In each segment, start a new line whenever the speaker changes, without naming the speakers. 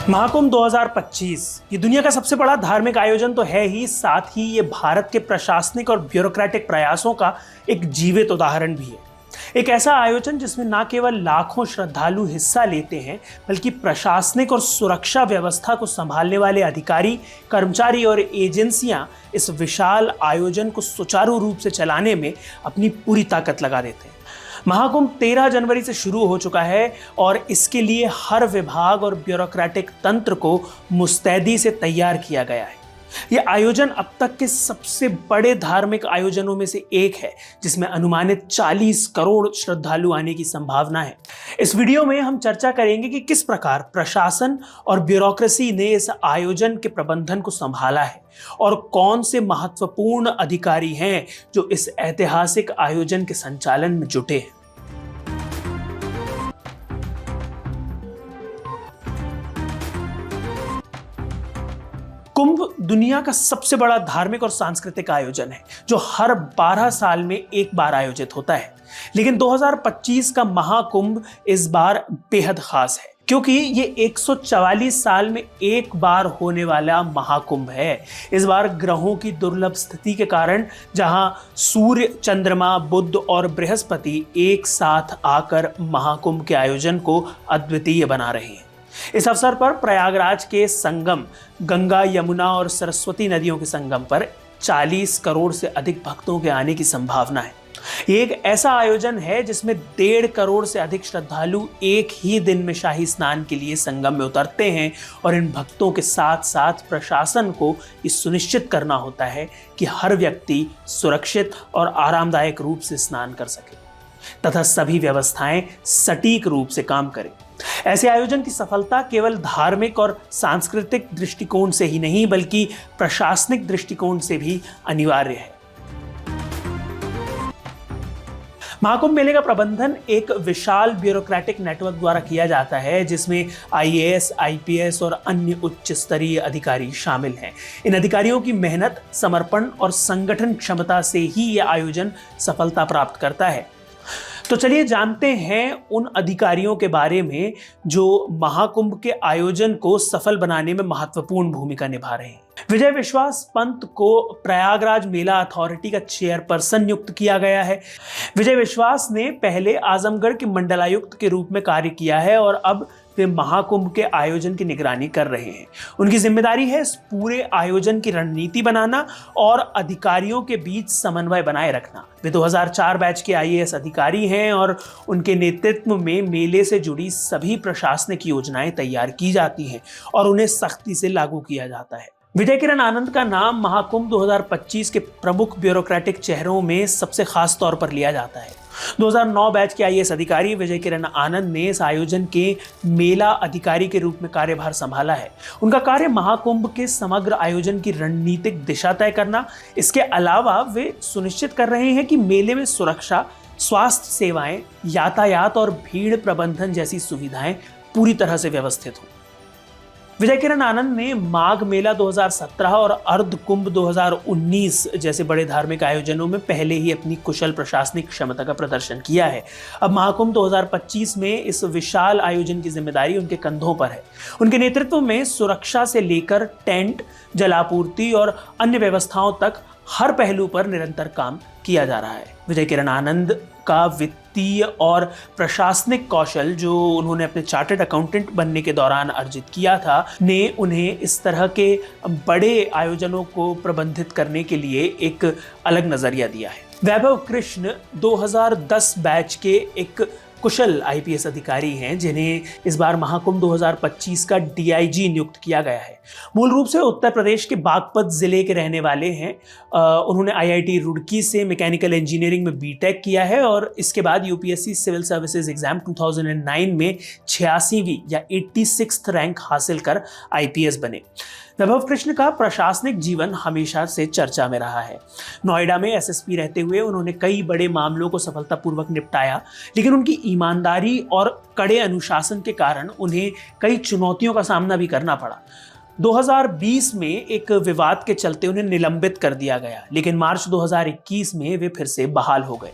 महाकुंभ 2025 ये दुनिया का सबसे बड़ा धार्मिक आयोजन तो है ही, साथ ही ये भारत के प्रशासनिक और ब्यूरोक्रेटिक प्रयासों का एक जीवित उदाहरण भी है। एक ऐसा आयोजन जिसमें न केवल लाखों श्रद्धालु हिस्सा लेते हैं, बल्कि प्रशासनिक और सुरक्षा व्यवस्था को संभालने वाले अधिकारी, कर्मचारी और एजेंसियां इस विशाल आयोजन को सुचारू रूप से चलाने में अपनी पूरी ताकत लगा देते हैं। महाकुंभ 13 जनवरी से शुरू हो चुका है और इसके लिए हर विभाग और ब्यूरोक्रेटिक तंत्र को मुस्तैदी से तैयार किया गया है। यह आयोजन अब तक के सबसे बड़े धार्मिक आयोजनों में से एक है, जिसमें अनुमानित 40 करोड़ श्रद्धालु आने की संभावना है। इस वीडियो में हम चर्चा करेंगे कि किस प्रकार प्रशासन और ब्यूरोक्रेसी ने इस आयोजन के प्रबंधन को संभाला है और कौन से महत्वपूर्ण अधिकारी हैं जो इस ऐतिहासिक आयोजन के संचालन में जुटे हैं। कुंभ दुनिया का सबसे बड़ा धार्मिक और सांस्कृतिक आयोजन है जो हर 12 साल में एक बार आयोजित होता है। लेकिन 2025 का महाकुंभ इस बार बेहद खास है, क्योंकि ये 144 साल में एक बार होने वाला महाकुंभ है। इस बार ग्रहों की दुर्लभ स्थिति के कारण जहां सूर्य, चंद्रमा, बुध और बृहस्पति एक साथ आकर महाकुंभ के आयोजन को अद्वितीय बना रहे हैं। इस अवसर पर प्रयागराज के संगम, गंगा, यमुना और सरस्वती नदियों के संगम पर 40 करोड़ से अधिक भक्तों के आने की संभावना है। ये एक ऐसा आयोजन है जिसमें 1.5 करोड़ से अधिक श्रद्धालु एक ही दिन में शाही स्नान के लिए संगम में उतरते हैं और इन भक्तों के साथ साथ प्रशासन को ये सुनिश्चित करना होता है कि हर व्यक्ति सुरक्षित और आरामदायक रूप से स्नान कर सके तथा सभी व्यवस्थाएं सटीक रूप से काम करें। ऐसे आयोजन की सफलता केवल धार्मिक और सांस्कृतिक दृष्टिकोण से ही नहीं, बल्कि प्रशासनिक दृष्टिकोण से भी अनिवार्य है। महाकुंभ मेले का प्रबंधन एक विशाल ब्यूरोक्रेटिक नेटवर्क द्वारा किया जाता है, जिसमें आईएएस, आईपीएस और अन्य उच्च स्तरीय अधिकारी शामिल हैं। इन अधिकारियों की मेहनत, समर्पण और संगठन क्षमता से ही यह आयोजन सफलता प्राप्त करता है। तो चलिए जानते हैं उन अधिकारियों के बारे में जो महाकुंभ के आयोजन को सफल बनाने में महत्वपूर्ण भूमिका निभा रहे हैं। विजय विश्वास पंत को प्रयागराज मेला अथॉरिटी का चेयरपर्सन नियुक्त किया गया है। विजय विश्वास ने पहले आजमगढ़ के मंडलायुक्त के रूप में कार्य किया है और अब वे महाकुंभ के आयोजन की निगरानी कर रहे हैं। उनकी जिम्मेदारी है इस पूरे आयोजन की रणनीति बनाना और अधिकारियों के बीच समन्वय बनाए रखना। वे 2004 बैच के आईएएस अधिकारी हैं और उनके नेतृत्व में मेले से जुड़ी सभी प्रशासनिक योजनाएं तैयार की जाती हैं और उन्हें सख्ती से लागू किया जाता है। विजय किरण आनंद का नाम महाकुंभ 2025 के प्रमुख ब्यूरोक्रेटिक चेहरों में सबसे खास तौर पर लिया जाता है। 2009 बैच के आईएएस अधिकारी विजय किरण आनंद ने इस आयोजन के मेला अधिकारी के रूप में कार्यभार संभाला है। उनका कार्य महाकुंभ के समग्र आयोजन की रणनीतिक दिशा तय करना। इसके अलावा वे सुनिश्चित कर रहे हैं कि मेले में सुरक्षा, स्वास्थ्य सेवाएं, यातायात और भीड़ प्रबंधन जैसी सुविधाएं पूरी तरह से व्यवस्थित हों। विजय किरण आनंद ने माघ मेला 2017 और अर्ध कुंभ 2019 जैसे बड़े धार्मिक आयोजनों में पहले ही अपनी कुशल प्रशासनिक क्षमता का प्रदर्शन किया है। अब महाकुंभ 2025 में इस विशाल आयोजन की जिम्मेदारी उनके कंधों पर है। उनके नेतृत्व में सुरक्षा से लेकर टेंट, जलापूर्ति और अन्य व्यवस्थाओं तक हर पहलू पर निरंतर काम किया जा रहा है। विजय किरण आनंद का वित्तीय और प्रशासनिक कौशल जो उन्होंने अपने चार्टर्ड अकाउंटेंट बनने के दौरान अर्जित किया था, ने उन्हें इस तरह के बड़े आयोजनों को प्रबंधित करने के लिए एक अलग नजरिया दिया है। वैभव कृष्ण 2010 बैच के एक कुशल आईपीएस अधिकारी हैं, जिन्हें इस बार महाकुंभ 2025 का डीआईजी नियुक्त किया गया है। मूल रूप से उत्तर प्रदेश के बागपत जिले के रहने वाले हैं। उन्होंने आईआईटी रुड़की से मैकेनिकल इंजीनियरिंग में बीटेक किया है और इसके बाद यूपीएससी सिविल सर्विसेज एग्जाम 2009 में 86वीं या 86th रैंक हासिल कर आईपीएस बने। वैभव कृष्ण का प्रशासनिक जीवन हमेशा से चर्चा में रहा है। नोएडा में एसएसपी रहते हुए उन्होंने कई बड़े मामलों को सफलतापूर्वक निपटाया, लेकिन उनकी ईमानदारी और कड़े अनुशासन के कारण उन्हें कई चुनौतियों का सामना भी करना पड़ा। 2020 में एक विवाद के चलते उन्हें निलंबित कर दिया गया, लेकिन मार्च 2021 में वे फिर से बहाल हो गए।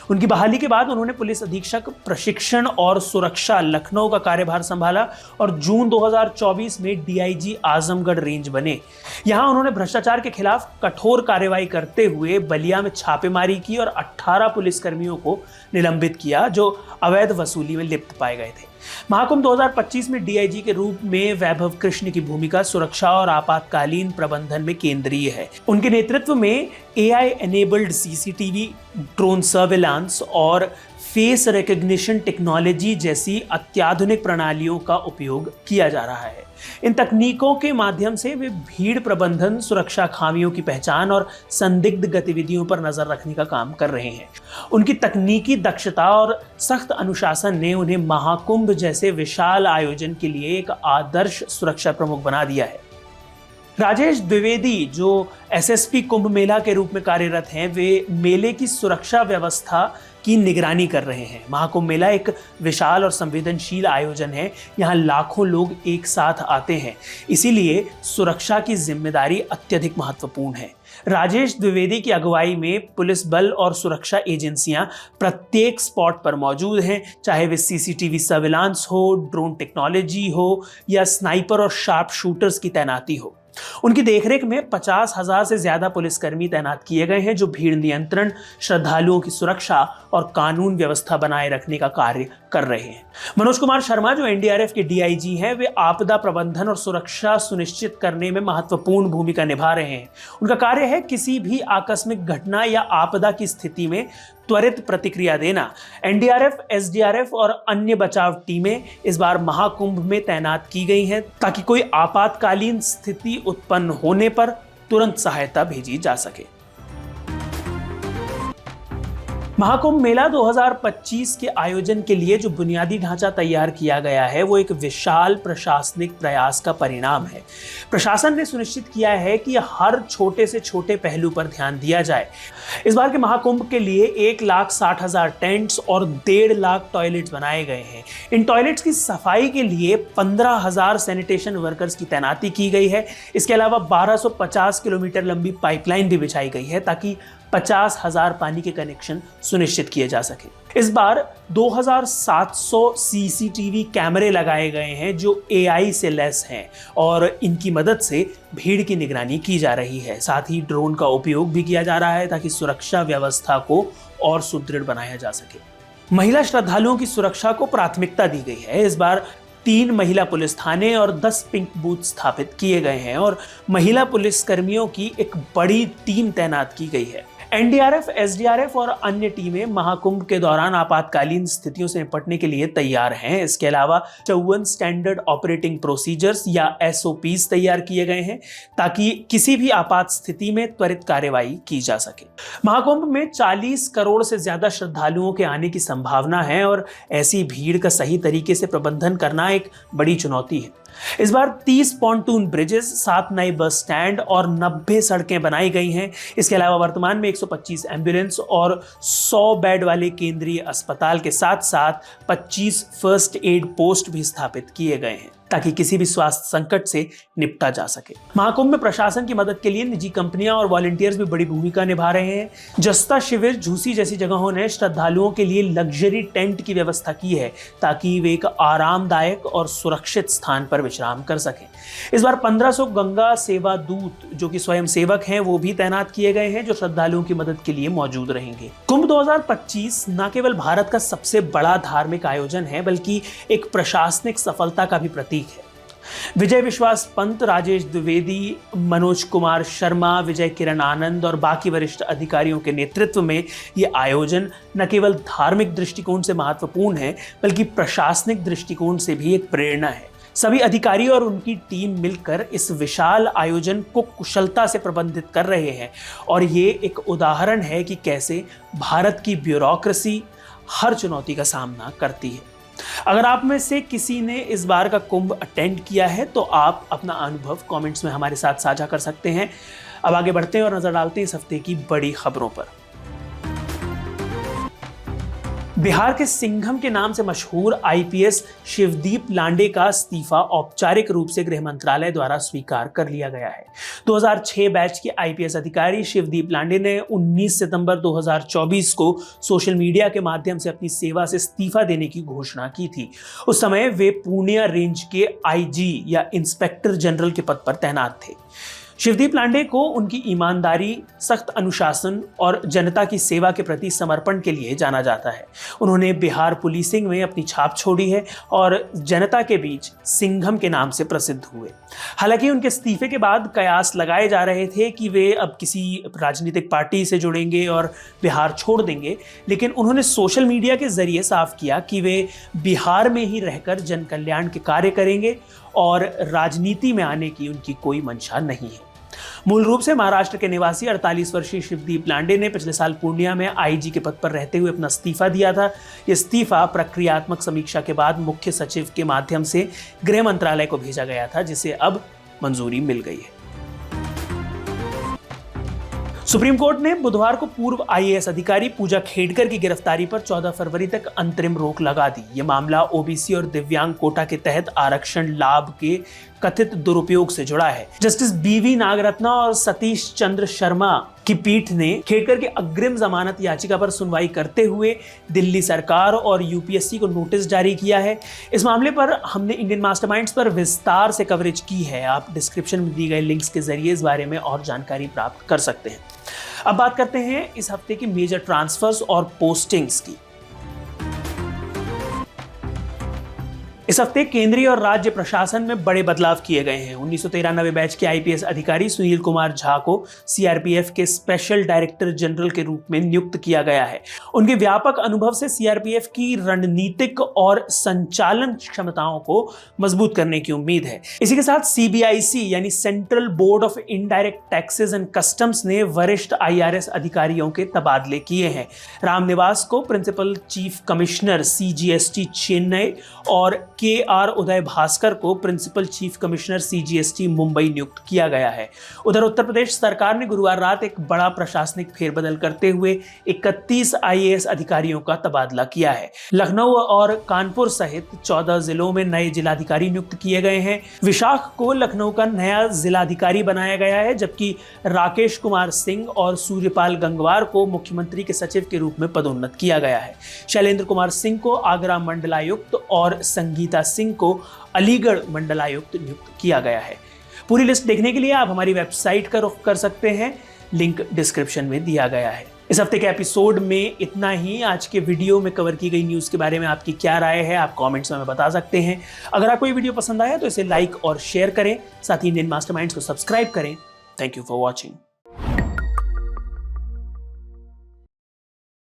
उनकी बहाली के बाद उन्होंने पुलिस अधीक्षक प्रशिक्षण और सुरक्षा लखनऊ का कार्यभार संभाला और जून 2024 में डीआईजी आजमगढ़ रेंज बने। यहां उन्होंने भ्रष्टाचार के खिलाफ कठोर कार्रवाई करते हुए बलिया में छापेमारी की और 18 पुलिसकर्मियों को निलंबित किया जो अवैध वसूली में लिप्त पाए गए थे। महाकुंभ 2025 में डीआईजी के रूप में वैभव कृष्ण की भूमिका सुरक्षा और आपातकालीन प्रबंधन में केंद्रीय है। उनके नेतृत्व में AI enabled CCTV, drone surveillance और फेस रिकॉग्निशन टेक्नोलॉजी जैसी अत्याधुनिक प्रणालियों का उपयोग किया जा रहा है। इन तकनीकों के माध्यम से वे भीड़ प्रबंधन, सुरक्षा खामियों की पहचान और संदिग्ध गतिविधियों पर नजर रखने का काम कर रहे हैं। उनकी तकनीकी दक्षता और सख्त अनुशासन ने उन्हें महाकुंभ जैसे विशाल आयोजन के लिए एक आदर्श सुरक्षा प्रमुख बना दिया है। राजेश द्विवेदी, जो एसएसपी कुंभ मेला के रूप में कार्यरत हैं, वे मेले की सुरक्षा व्यवस्था की निगरानी कर रहे हैं। महाकुंभ मेला एक विशाल और संवेदनशील आयोजन है। यहाँ लाखों लोग एक साथ आते हैं, इसीलिए सुरक्षा की जिम्मेदारी अत्यधिक महत्वपूर्ण है। राजेश द्विवेदी की अगुवाई में पुलिस बल और सुरक्षा एजेंसियां प्रत्येक स्पॉट पर मौजूद हैं, चाहे वे सीसीटीवी सर्विलांस हो, ड्रोन टेक्नोलॉजी हो या स्नाइपर और शार्प शूटर्स की तैनाती हो। उनकी देखरेख में 50,000 से ज्यादा पुलिसकर्मी तैनात किए गए हैं जो भीड़ नियंत्रण, श्रद्धालुओं की सुरक्षा और कानून व्यवस्था बनाए रखने का कार्य कर रहे हैं। मनोज कुमार शर्मा, जो एनडीआरएफ के डीआईजी हैं, वे आपदा प्रबंधन और सुरक्षा सुनिश्चित करने में महत्वपूर्ण भूमिका निभा रहे हैं। उनका कार्य है किसी भी आकस्मिक घटना या आपदा की स्थिति में त्वरित प्रतिक्रिया देना। एनडीआरएफ, एसडीआरएफ और अन्य बचाव टीमें इस बार महाकुंभ में तैनात की गई हैं ताकि कोई आपातकालीन स्थिति उत्पन्न होने पर तुरंत सहायता भेजी जा सके। महाकुंभ मेला 2025 के आयोजन के लिए जो बुनियादी ढांचा तैयार किया गया है वो एक विशाल प्रशासनिक प्रयास का परिणाम है। प्रशासन ने सुनिश्चित किया है कि हर छोटे से छोटे पहलू पर ध्यान दिया जाए। इस बार के महाकुंभ के लिए 1,60,000 टेंट्स और 1.5 लाख टॉयलेट्स बनाए गए हैं। इन टॉयलेट्स की सफाई के लिए 15,000 सैनिटेशन वर्कर्स की तैनाती की गई है। इसके अलावा 1250 किलोमीटर लंबी पाइपलाइन भी बिछाई गई है ताकि 50,000 पानी के कनेक्शन सुनिश्चित किए जा सके। इस बार 2,700 सीसीटीवी कैमरे लगाए गए हैं जो एआई से लैस हैं और इनकी मदद से भीड़ की निगरानी की जा रही है। साथ ही ड्रोन का उपयोग भी किया जा रहा है ताकि सुरक्षा व्यवस्था को और सुदृढ़ बनाया जा सके। महिला श्रद्धालुओं की सुरक्षा को प्राथमिकता दी गई है। इस बार 3 महिला पुलिस थाने और 10 पिंक बूथ स्थापित किए गए हैं और महिला पुलिस कर्मियों की एक बड़ी टीम तैनात की गई है। एनडीआरएफ, एसडीआरएफ और अन्य टीमें महाकुंभ के दौरान आपातकालीन स्थितियों से निपटने के लिए तैयार हैं। इसके अलावा 54 स्टैंडर्ड ऑपरेटिंग प्रोसीजर्स या एसओपीज तैयार किए गए हैं ताकि किसी भी आपात स्थिति में त्वरित कार्रवाई की जा सके। महाकुंभ में 40 करोड़ से ज्यादा श्रद्धालुओं के आने की संभावना है और ऐसी भीड़ का सही तरीके से प्रबंधन करना एक बड़ी चुनौती है। इस बार 30 पॉन्टून ब्रिजेस, 7 नए बस स्टैंड और 90 सड़कें बनाई गई हैं। इसके अलावा वर्तमान में 125 एम्बुलेंस और 100 बेड वाले केंद्रीय अस्पताल के साथ साथ 25 फर्स्ट एड पोस्ट भी स्थापित किए गए हैं ताकि किसी भी स्वास्थ्य संकट से निपटा जा सके। महाकुंभ में प्रशासन की मदद के लिए निजी कंपनियां और वॉलंटियर्स भी बड़ी भूमिका निभा रहे हैं। जस्ता शिविर, झूसी जैसी जगहों ने श्रद्धालुओं के लिए लग्जरी टेंट की व्यवस्था की है ताकि वे एक आरामदायक और सुरक्षित स्थान पर विश्राम कर सकें। इस बार 1500 गंगा सेवा दूत, जो कि स्वयं सेवक हैं, वो भी तैनात किए गए हैं जो श्रद्धालुओं की मदद के लिए मौजूद रहेंगे। कुंभ 2025 न केवल भारत का सबसे बड़ा धार्मिक आयोजन है बल्कि एक प्रशासनिक सफलता का भी प्रतीक है। विजय विश्वास पंत, राजेश द्विवेदी, मनोज कुमार शर्मा, विजय किरण आनंद और बाकी वरिष्ठ अधिकारियों के नेतृत्व में ये आयोजन न केवल धार्मिक दृष्टिकोण से महत्वपूर्ण है बल्कि प्रशासनिक दृष्टिकोण से भी एक प्रेरणा है। सभी अधिकारी और उनकी टीम मिलकर इस विशाल आयोजन को कुशलता से प्रबंधित कर रहे हैं और ये एक उदाहरण है कि कैसे भारत की ब्यूरोक्रेसी हर चुनौती का सामना करती है। अगर आप में से किसी ने इस बार का कुंभ अटेंड किया है तो आप अपना अनुभव कमेंट्स में हमारे साथ साझा कर सकते हैं। अब आगे बढ़ते हैं और नजर डालते हैं इस हफ्ते की बड़ी खबरों पर। बिहार के सिंघम के नाम से मशहूर आईपीएस शिवदीप लांडे का इस्तीफा औपचारिक रूप से गृह मंत्रालय द्वारा स्वीकार कर लिया गया है। 2006 बैच के आईपीएस अधिकारी शिवदीप लांडे ने 19 सितंबर 2024 को सोशल मीडिया के माध्यम से अपनी सेवा से इस्तीफा देने की घोषणा की थी। उस समय वे पूर्णिया रेंज के आईजी या इंस्पेक्टर जनरल के पद पर तैनात थे। शिवदीप लांडे को उनकी ईमानदारी, सख्त अनुशासन और जनता की सेवा के प्रति समर्पण के लिए जाना जाता है। उन्होंने बिहार पुलिसिंग में अपनी छाप छोड़ी है और जनता के बीच सिंघम के नाम से प्रसिद्ध हुए। हालांकि उनके इस्तीफे के बाद कयास लगाए जा रहे थे कि वे अब किसी राजनीतिक पार्टी से जुड़ेंगे और बिहार छोड़ देंगे, लेकिन उन्होंने सोशल मीडिया के जरिए साफ किया कि वे बिहार में ही रहकर जन कल्याण के कार्य करेंगे और राजनीति में आने की उनकी कोई मंशा नहीं है। मूल रूप से महाराष्ट्र के निवासी 48 वर्षीय शिवदीप लांडे ने पिछले साल पूर्णिया में आईजी के पद पर रहते हुए अपना इस्तीफा दिया था। यह इस्तीफा प्रक्रियात्मक समीक्षा के बाद मुख्य सचिव के माध्यम से गृह मंत्रालय को भेजा गया था, जिसे अब मंजूरी मिल गई है। सुप्रीम कोर्ट ने बुधवार को पूर्व आईएएस अधिकारी पूजा खेडकर की गिरफ्तारी पर 14 फरवरी तक अंतरिम रोक लगा दी। यह मामला ओबीसी और दिव्यांग कोटा के तहत आरक्षण लाभ के कथित दुरुपयोग से जुड़ा है। जस्टिस बीवी नागरत्ना और सतीश चंद्र शर्मा की पीठ ने खेडकर की अग्रिम जमानत याचिका पर सुनवाई करते हुए दिल्ली सरकार और यूपीएससी को नोटिस जारी किया है। इस मामले पर हमने इंडियन मास्टरमाइंड्स पर विस्तार से कवरेज की है। आप डिस्क्रिप्शन में दी गई लिंक्स के जरिए इस बारे में और जानकारी प्राप्त कर सकते हैं। अब बात करते हैं इस हफ्ते की मेजर ट्रांसफर्स और पोस्टिंग्स की। इस हफ्ते केंद्रीय और राज्य प्रशासन में बड़े बदलाव किए गए हैं। 1993 बैच के आईपीएस अधिकारी सुनील कुमार झा को सीआरपीएफ के स्पेशल डायरेक्टर जनरल के रूप में नियुक्त किया गया है। उनके व्यापक अनुभव से सीआरपीएफ की रणनीतिक और संचालन क्षमताओं को मजबूत करने की उम्मीद है। इसी के साथ सीबीआईसी यानी central board of indirect taxes and customs ने वरिष्ठ आईआरएस अधिकारियों के तबादले किए हैं। रामनिवास को principal chief commissioner CGST Chennai और के.आर. उदय भास्कर को principal chief commissioner CGST Mumbai नियुक्त किया गया है। उधर उत्तर प्रदेश सरकार ने गुरुवार रात एक बड़ा प्रशासनिक फेरबदल करते हुए 31 आईएएस अधिकारियों का तबादला किया है। लखनऊ और कानपुर सहित 14 जिलों में नए जिलाधिकारी नियुक्त किए गए हैं। विशाख को लखनऊ का नया जिलाधिकारी बनाया गया है, जबकि राकेश कुमार सिंह और सूर्यपाल गंगवार को मुख्यमंत्री के सचिव के रूप में पदोन्नत किया गया है। शैलेंद्र कुमार सिंह को आगरा मंडलायुक्त और संगीता सिंह को अलीगढ़ मंडलायुक्त नियुक्त किया गया है। पूरी लिस्ट देखने के लिए आप हमारी वेबसाइट का रुख कर सकते हैं, लिंक डिस्क्रिप्शन में दिया गया है। इस हफ्ते के एपिसोड में इतना ही। आज के वीडियो में कवर की गई न्यूज़ के बारे में आपकी क्या राय है, आप कमेंट्स में हमें बता सकते हैं। अगर आपको ये वीडियो पसंद आया तो इसे लाइक और शेयर करें, साथ ही इंडियन मास्टरमाइंड्स को सब्सक्राइब करें। Thank you for watching.